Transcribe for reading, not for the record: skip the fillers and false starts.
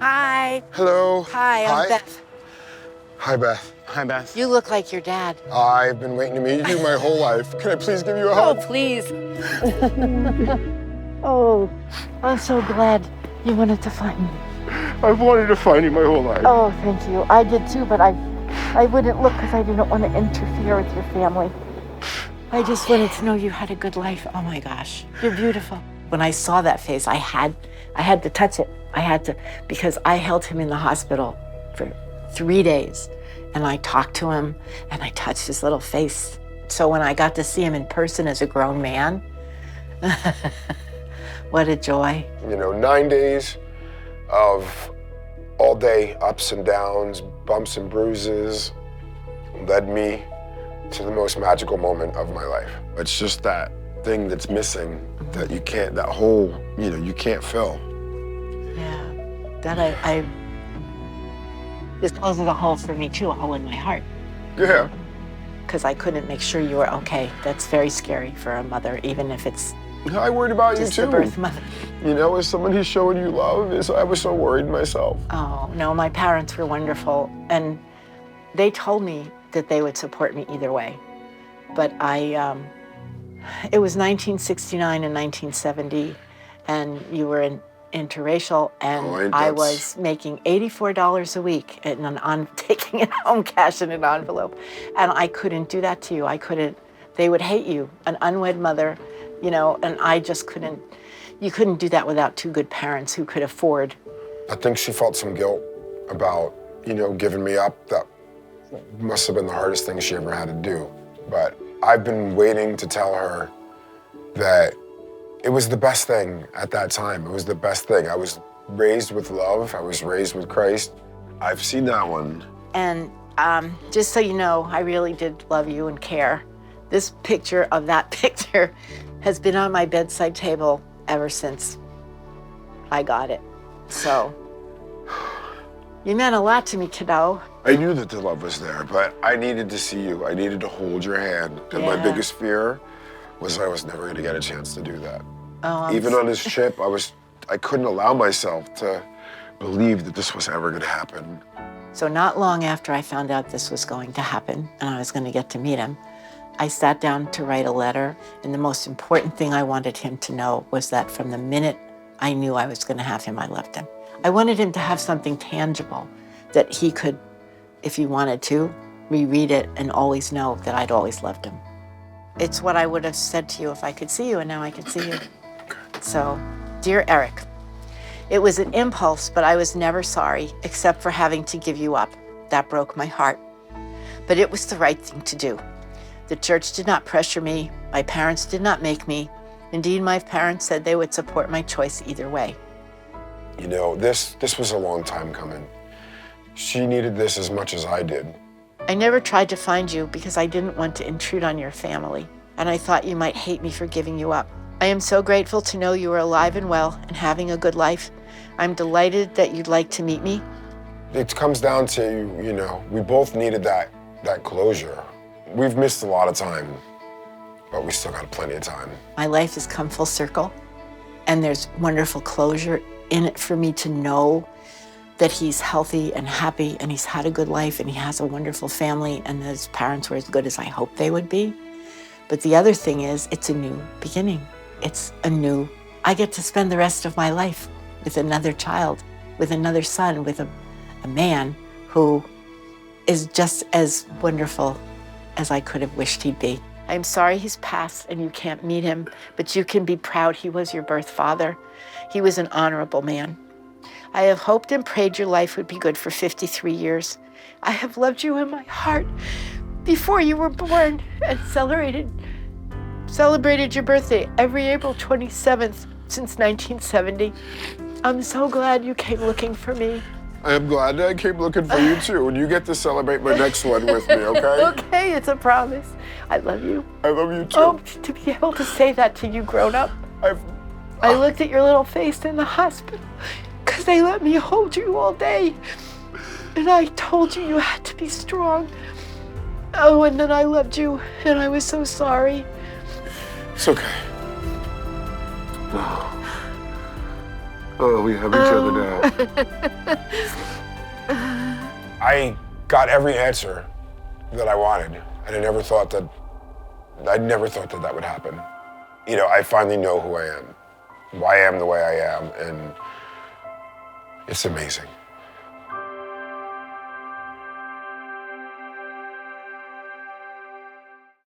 Hi. Hello. Hi, I'm Beth. Hi, Beth. Hi, Beth. You look like your dad. I've been waiting to meet you my whole life. Can I please give you a hug? Oh, please. Oh, I'm so glad you wanted to find me. I've wanted to find you my whole life. Oh, thank you. I did too, but I wouldn't look because I didn't want to interfere with your family. I just wanted to know you had a good life. Oh my gosh, you're beautiful. When I saw that face, I had to touch it. I had to, because I held him in the hospital for 3 days, and I talked to him, and I touched his little face. So when I got to see him in person as a grown man, what a joy. You know, 9 days of all day ups and downs, bumps and bruises, led me to the most magical moment of my life. It's just that thing that's missing that you can't, that hole, you know, you can't fill. Yeah, that this closes a hole for me too, a hole in my heart. Yeah. Because I couldn't make sure you were okay. That's very scary for a mother, even if it's I worried about just you too. the birth mother. You know, as someone who's showing you love, I was so worried myself. Oh, no, my parents were wonderful. And they told me that they would support me either way. But it was 1969 and 1970, and you were interracial, and I was making $84 a week and taking it home cash in an envelope. And I couldn't do that to you. I couldn't, they would hate you, an unwed mother, you know, and I just couldn't, you couldn't do that without two good parents who could afford. I think she felt some guilt about, you know, giving me up. That must have been the hardest thing she ever had to do. But I've been waiting to tell her that it was the best thing at that time. It was the best thing. I was raised with love. I was raised with Christ. I've seen that one. And just so you know, I really did love you and care. This picture of that picture has been on my bedside table ever since I got it. So, you meant a lot to me, kiddo. I knew that the love was there, but I needed to see you. I needed to hold your hand. And my biggest fear was I was never gonna get a chance to do that. Oh, Even on this trip, I couldn't allow myself to believe that this was ever gonna happen. So not long after I found out this was going to happen and I was gonna get to meet him, I sat down to write a letter, and the most important thing I wanted him to know was that from the minute I knew I was gonna have him, I loved him. I wanted him to have something tangible that he could, if he wanted to, reread it and always know that I'd always loved him. It's what I would have said to you if I could see you, and now I can see you. So, dear Eric, it was an impulse, but I was never sorry, except for having to give you up. That broke my heart. But it was the right thing to do. The church did not pressure me. My parents did not make me. Indeed, my parents said they would support my choice either way. You know, this was a long time coming. She needed this as much as I did. I never tried to find you because I didn't want to intrude on your family, and I thought you might hate me for giving you up. I am so grateful to know you are alive and well and having a good life. I'm delighted that you'd like to meet me. It comes down to, you know, we both needed that closure. We've missed a lot of time, but we still got plenty of time. My life has come full circle, and there's wonderful closure in it for me to know that he's healthy and happy, and he's had a good life, and he has a wonderful family, and his parents were as good as I hoped they would be. But the other thing is, it's a new beginning. I get to spend the rest of my life with another child, with another son, with a man who is just as wonderful as I could have wished he'd be. I'm sorry he's passed and you can't meet him, but you can be proud he was your birth father. He was an honorable man. I have hoped and prayed your life would be good for 53 years. I have loved you in my heart before you were born and celebrated your birthday every April 27th since 1970. I'm so glad you came looking for me. I am glad that I came looking for you too, and you get to celebrate my next one with me, okay? Okay, it's a promise. I love you. I love you too. Oh, to be able to say that to you grown up. I looked at your little face in the hospital because they let me hold you all day. And I told you had to be strong. Oh, and then I loved you, and I was so sorry. It's okay. Oh, we have each other now. I got every answer that I wanted, and I never thought that that would happen. You know, I finally know who I am, why I am the way I am, and it's amazing.